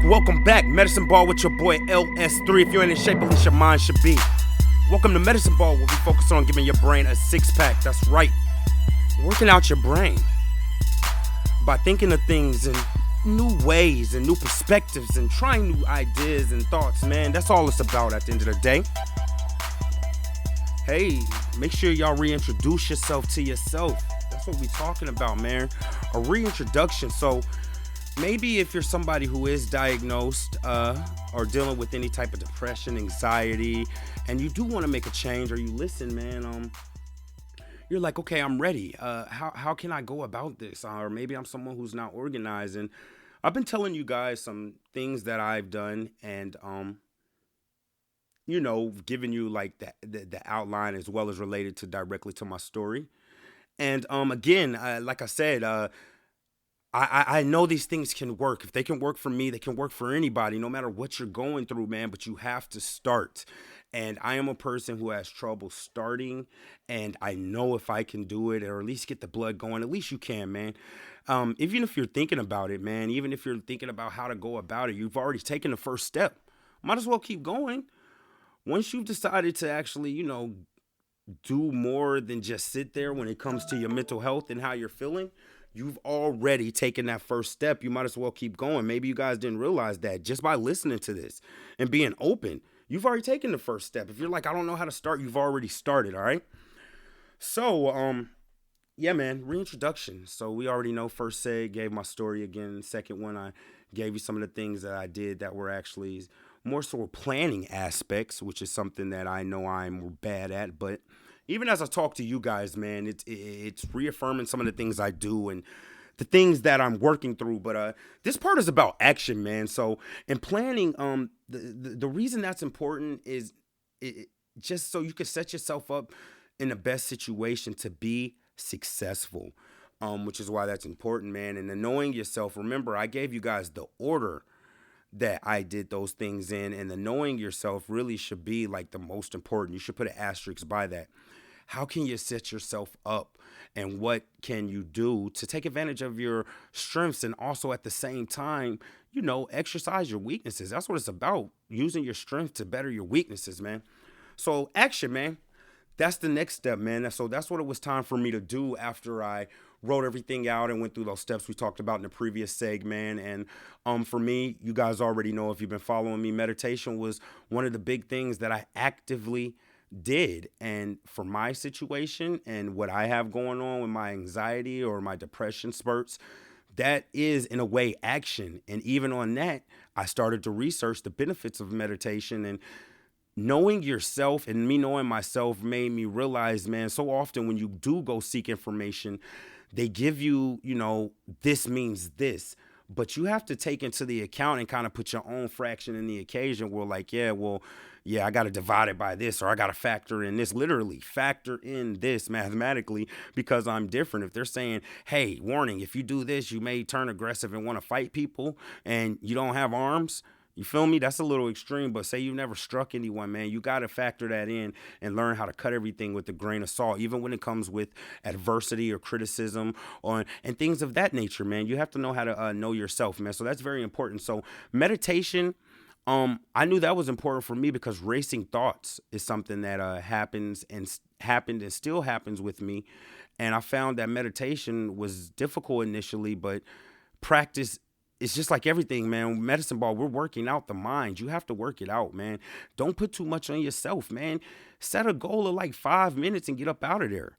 Welcome back. Medicine Ball with your boy LS3. If you're in shape, at least your mind should be. Welcome to Medicine Ball, where we focus on giving your brain a six-pack. That's right. Working out your brain by thinking of things in new ways and new perspectives and trying new ideas and thoughts, man. That's all it's about at the end of the day. Hey, make sure y'all reintroduce yourself to yourself. That's what we're talking about, man. A reintroduction. So maybe if you're somebody who is diagnosed or dealing with any type of depression, anxiety, and you do want to make a change, or you listen, man, you're like, okay, I'm ready. How can I go about this? Or maybe I'm someone who's not organized. And I've been telling you guys some things that I've done, and giving you like the outline as well as related to directly to my story. And again, like I said, I know these things can work. If they can work for me, they can work for anybody, no matter what you're going through, man. But you have to start. And I am a person who has trouble starting. And I know if I can do it, or at least get the blood going, at least you can, man. Even if you're thinking about it, man, even if you're thinking about how to go about it, you've already taken the first step. Might as well keep going. Once you've decided to actually, do more than just sit there when it comes to your mental health and how you're feeling, you've already taken that first step. You might as well keep going. Maybe you guys didn't realize that just by listening to this and being open, you've already taken the first step. If you're like, I don't know how to start, you've already started. All right. So, yeah, man, reintroduction. So we already know first seg, gave my story again. Second one, I gave you some of the things that I did that were actually more so planning aspects, which is something that I know I'm bad at. But even as I talk to you guys, man, it's reaffirming some of the things I do and the things that I'm working through. But this part is about action, man. So in planning, the reason that's important is just so you can set yourself up in the best situation to be successful, which is why that's important, man. And then knowing yourself, remember, I gave you guys the order that I did those things in, and the knowing yourself really should be like the most important. You should put an asterisk by that. How can you set yourself up, and what can you do to take advantage of your strengths, and also at the same time, exercise your weaknesses? That's what it's about, using your strength to better your weaknesses, man. So action, man. That's the next step, man. So that's what it was time for me to do after I wrote everything out and went through those steps we talked about in the previous segment. And for me, you guys already know, if you've been following me, meditation was one of the big things that I actively did. And for my situation and what I have going on with my anxiety or my depression spurts, that is in a way action. And even on that, I started to research the benefits of meditation, and knowing yourself and me knowing myself made me realize, man, so often when you do go seek information, they give you, this means this, but you have to take into the account and kind of put your own fraction in the occasion where like, I got to divide it by this, or I got to factor in this, literally factor in this mathematically, because I'm different. If they're saying, hey, warning, if you do this, you may turn aggressive and want to fight people and you don't have arms, You feel me? That's a little extreme, but say you've never struck anyone, man. You got to factor that in and learn how to cut everything with a grain of salt, even when it comes with adversity or criticism and things of that nature, man. You have to know how to know yourself, man. So that's very important. So meditation, I knew that was important for me because racing thoughts is something that happened and still happens with me. And I found that meditation was difficult initially, but practice, it's just like everything, man. Medicine ball, we're working out the mind. You have to work it out, man. Don't put too much on yourself, man. Set a goal of like 5 minutes and get up out of there.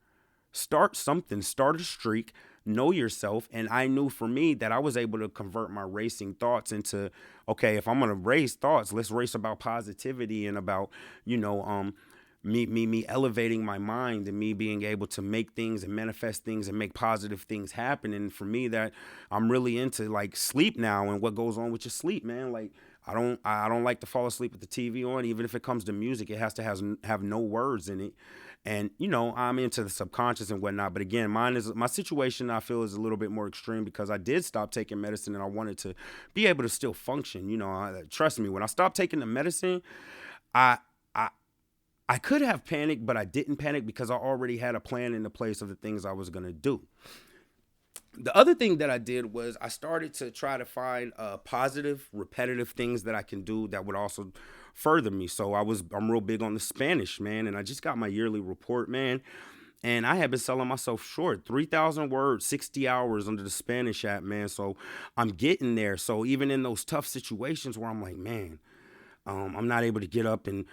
Start something, start a streak, know yourself. And I knew for me that I was able to convert my racing thoughts into, okay, if I'm going to race thoughts, let's race about positivity and about, you know, me elevating my mind and me being able to make things and manifest things and make positive things happen. And for me, that I'm really into like sleep now and what goes on with your sleep, man. Like I don't like to fall asleep with the TV on. Even if it comes to music, it has to have no words in it. And you know, I'm into the subconscious and whatnot. But again, my situation, I feel, is a little bit more extreme because I did stop taking medicine and I wanted to be able to still function. You know, trust me, when I stopped taking the medicine, I I could have panicked, but I didn't panic because I already had a plan into place of the things I was going to do. The other thing that I did was I started to try to find positive, repetitive things that I can do that would also further me. So I'm real big on the Spanish, man, and I just got my yearly report, man. And I have been selling myself short, 3,000 words, 60 hours under the Spanish app, man. So I'm getting there. So even in those tough situations where I'm like, man, I'm not able to get up and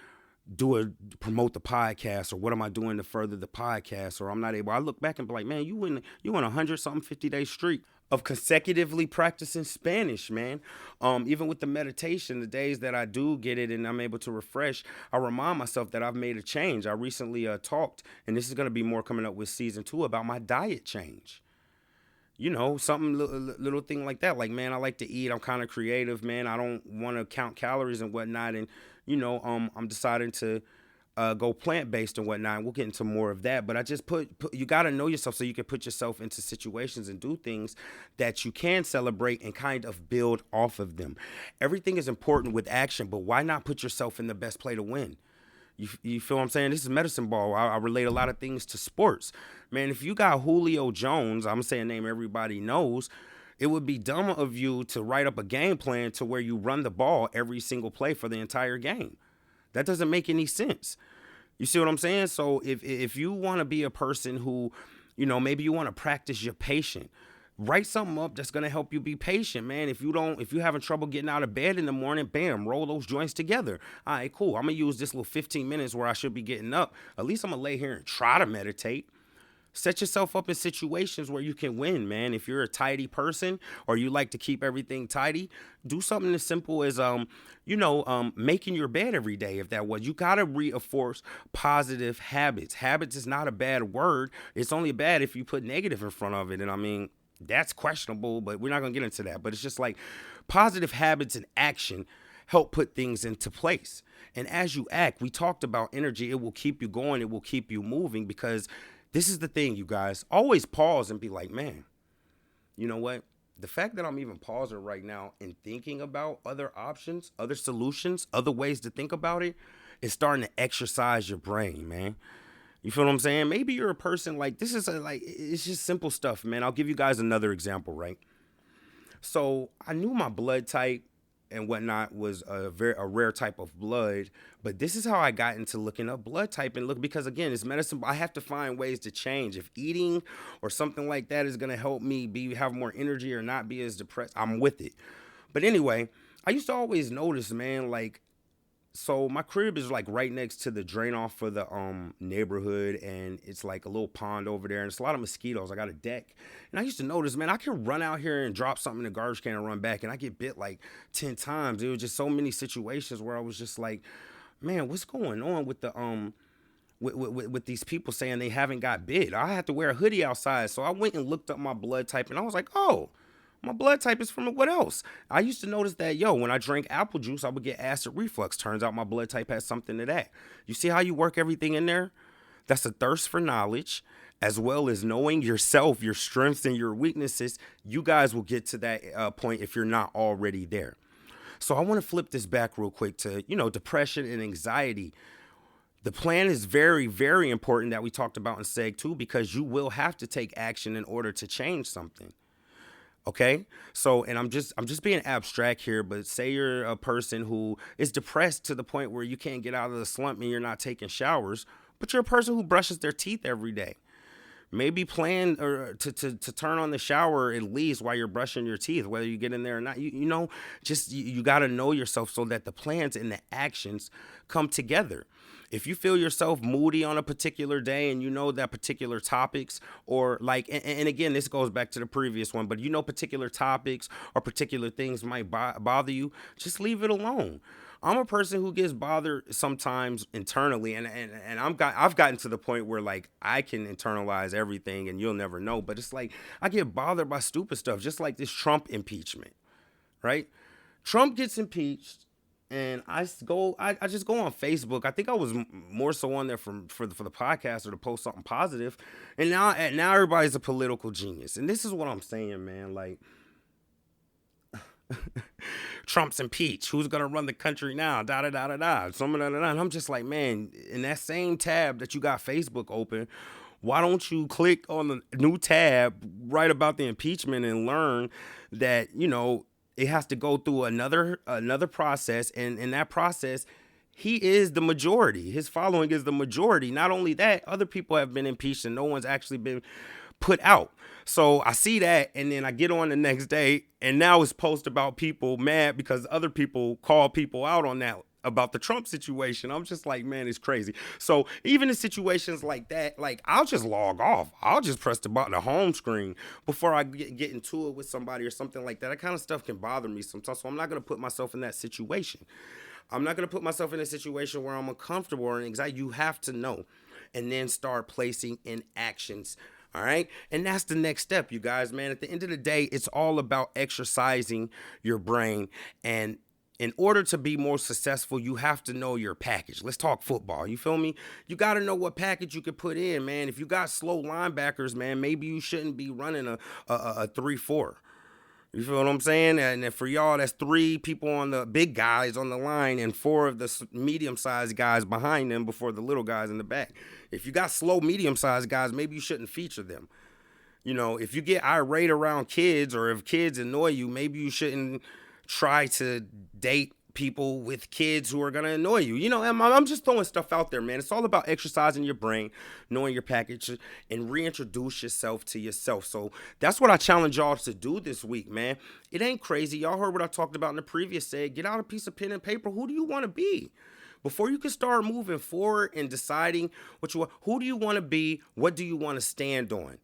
promote the podcast, or what am I doing to further the podcast, or I'm not able, I look back and be like, man, you in 100 something 50-day streak of consecutively practicing Spanish, man. Even with the meditation, the days that I do get it and I'm able to refresh, I remind myself that I've made a change. I recently talked, and this is going to be more coming up with season 2, about my diet change. You know, something little thing like that. Like, man, I like to eat. I'm kind of creative, man. I don't want to count calories and whatnot. And, you know, I'm deciding to go plant-based and whatnot. And we'll get into more of that. But I just you got to know yourself so you can put yourself into situations and do things that you can celebrate and kind of build off of them. Everything is important with action, but why not put yourself in the best play to win? You feel what I'm saying? This is medicine ball. I relate a lot of things to sports. Man, if you got Julio Jones, I'm saying a name everybody knows, it would be dumb of you to write up a game plan to where you run the ball every single play for the entire game. That doesn't make any sense. You see what I'm saying? So if you want to be a person who, you know, maybe you want to practice your patience, write something up that's going to help you be patient, man. If you're having trouble getting out of bed in the morning, bam, roll those joints together. All right, cool. I'm going to use this little 15 minutes where I should be getting up. At least I'm going to lay here and try to meditate. Set yourself up in situations where you can win, man. If you're a tidy person or you like to keep everything tidy, do something as simple as, making your bed every day. If that was, you got to reinforce positive habits. Habits is not a bad word. It's only bad if you put negative in front of it. And I mean, that's questionable, but we're not going to get into that. But it's just like positive habits and action help put things into place. And as you act, we talked about energy. It will keep you going. It will keep you moving, because this is the thing, you guys. Always pause and be like, man, you know what? The fact that I'm even pausing right now and thinking about other options, other solutions, other ways to think about it, is starting to exercise your brain, man. You feel what I'm saying? Maybe you're a person like, it's just simple stuff, man. I'll give you guys another example, right? So I knew my blood type and whatnot was a rare type of blood, but this is how I got into looking up blood type because again, it's medicine. I have to find ways to change. If eating or something like that is going to help me have more energy or not be as depressed, I'm with it. But anyway, I used to always notice, man, like, so my crib is like right next to the drain off for the neighborhood, and it's like a little pond over there, and it's a lot of mosquitoes. I got a deck, and I used to notice, man, I can run out here and drop something in the garbage can and run back, and I get bit like 10 times. There was just so many situations where I was just like, man, what's going on with the with these people saying they haven't got bit? I have to wear a hoodie outside, so I went and looked up my blood type, and I was like, oh, my blood type is from what else? I used to notice that, when I drank apple juice, I would get acid reflux. Turns out my blood type has something to that. You see how you work everything in there? That's a thirst for knowledge, as well as knowing yourself, your strengths and your weaknesses. You guys will get to that point if you're not already there. So I want to flip this back real quick to, depression and anxiety. The plan is very, very important that we talked about in seg 2, because you will have to take action in order to change something. Okay. So, and I'm just being abstract here, but say you're a person who is depressed to the point where you can't get out of the slump and you're not taking showers, but you're a person who brushes their teeth every day. Maybe plan or to turn on the shower at least while you're brushing your teeth, whether you get in there or not. You got to know yourself so that the plans and the actions come together. If you feel yourself moody on a particular day and you know that particular topics or like, and again, this goes back to the previous one, but particular topics or particular things might bother you, just leave it alone. I'm a person who gets bothered sometimes internally, and I've gotten to the point where like I can internalize everything, and you'll never know. But it's like I get bothered by stupid stuff, just like this Trump impeachment, right? Trump gets impeached, and I just go on Facebook. I think I was more so on there for the podcast or to post something positive, and now everybody's a political genius, and this is what I'm saying, man, like. Trump's impeached. Who's gonna run the country now? Da da da da da. And I'm just like, man, in that same tab that you got Facebook open, why don't you click on the new tab right about the impeachment and learn that it has to go through another process, and in that process, he is the majority. His following is the majority. Not only that, other people have been impeached and no one's actually been put out. So I see that, and then I get on the next day, and now it's post about people mad because other people call people out on that about the Trump situation. I'm just like, man, it's crazy. So even in situations like that, like I'll just log off. I'll just press the home screen before I get into it with somebody or something like that. That kind of stuff can bother me sometimes. So I'm not going to put myself in that situation. I'm not going to put myself in a situation where I'm uncomfortable or anxiety. You have to know and then start placing in actions. All right. And that's the next step, you guys, man. At the end of the day, it's all about exercising your brain. And in order to be more successful, you have to know your package. Let's talk football. You feel me? You got to know what package you could put in, man. If you got slow linebackers, man, maybe you shouldn't be running a 3-4. You feel what I'm saying? And for y'all, that's 3 people on the big guys on the line and 4 of the medium-sized guys behind them before the little guys in the back. If you got slow, medium-sized guys, maybe you shouldn't feature them. If you get irate around kids or if kids annoy you, maybe you shouldn't try to date people with kids who are going to annoy you. I'm just throwing stuff out there, man. It's all about exercising your brain, knowing your package, and reintroduce yourself to yourself. So that's what I challenge y'all to do this week, man. It ain't crazy. Y'all heard what I talked about in the previous seg. Get out a piece of pen and paper. Who do you want to be? Before you can start moving forward and deciding who do you want to be? What do you want to stand on?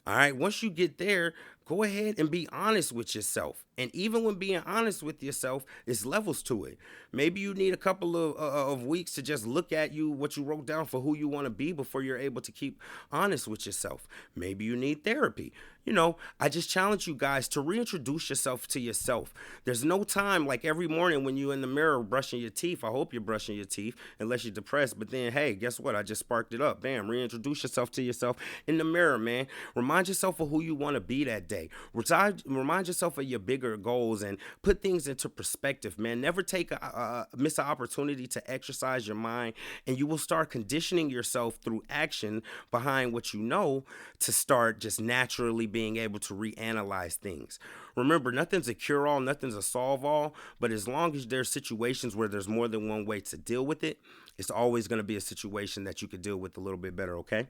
All right. Once you get there, go ahead and be honest with yourself. And even when being honest with yourself, there's levels to it. Maybe you need a couple of weeks to just look at what you wrote down for who you want to be before you're able to keep honest with yourself. Maybe you need therapy. I just challenge you guys to reintroduce yourself to yourself. There's no time like every morning when you're in the mirror brushing your teeth. I hope you're brushing your teeth unless you're depressed. But then, hey, guess what? I just sparked it up. Bam, reintroduce yourself to yourself in the mirror, man. Remind yourself of who you want to be that day. Remind yourself of your bigger goals and put things into perspective, man. Never miss an opportunity to exercise your mind, and you will start conditioning yourself through action behind what you know to start just naturally being able to reanalyze things. Remember, nothing's a cure-all, nothing's a solve-all, but as long as there's situations where there's more than one way to deal with it, it's always going to be a situation that you could deal with a little bit better, okay?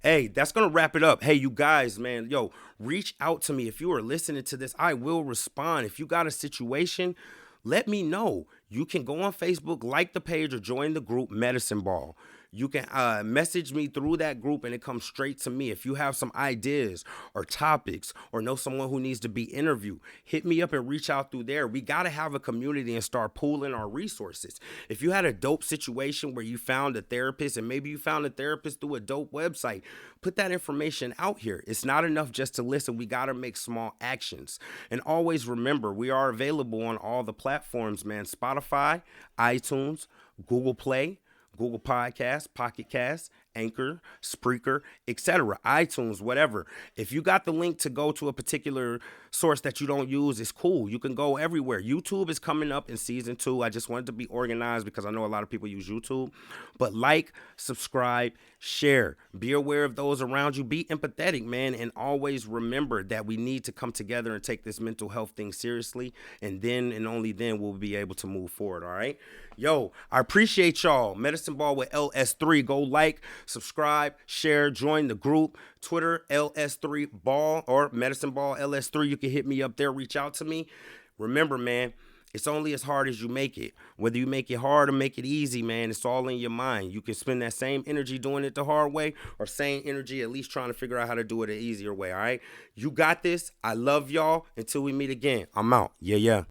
Hey, that's going to wrap it up. Hey, you guys, man, reach out to me. If you are listening to this, I will respond. If you got a situation, let me know. You can go on Facebook, like the page, or join the group Medicine Ball. You can message me through that group and it comes straight to me. If you have some ideas or topics or know someone who needs to be interviewed, hit me up and reach out through there. We got to have a community and start pooling our resources. If you had a dope situation where you found a therapist and maybe you found a therapist through a dope website, put that information out here. It's not enough just to listen. We got to make small actions. And always remember, we are available on all the platforms, man. Spotify, iTunes, Google Play, Google Podcasts, Pocket Casts, Anchor, Spreaker, etc., iTunes, whatever. If you got the link to go to a particular source that you don't use, it's cool. You can go everywhere. YouTube is coming up in season 2. I just wanted to be organized because I know a lot of people use YouTube. But like, subscribe, share. Be aware of those around you. Be empathetic, man, and always remember that we need to come together and take this mental health thing seriously, and then and only then we'll be able to move forward, all right? Yo, I appreciate y'all. Medicine Ball with LS3. Go like, subscribe, share, join the group. Twitter, LS3 Ball or Medicine Ball LS3. You can hit me up there, reach out to me. Remember, man, it's only as hard as you make it. Whether you make it hard or make it easy, man, it's all in your mind. You can spend that same energy doing it the hard way, or same energy at least trying to figure out how to do it an easier way, all right? You got this. I love y'all. Until we meet again, I'm out. Yeah.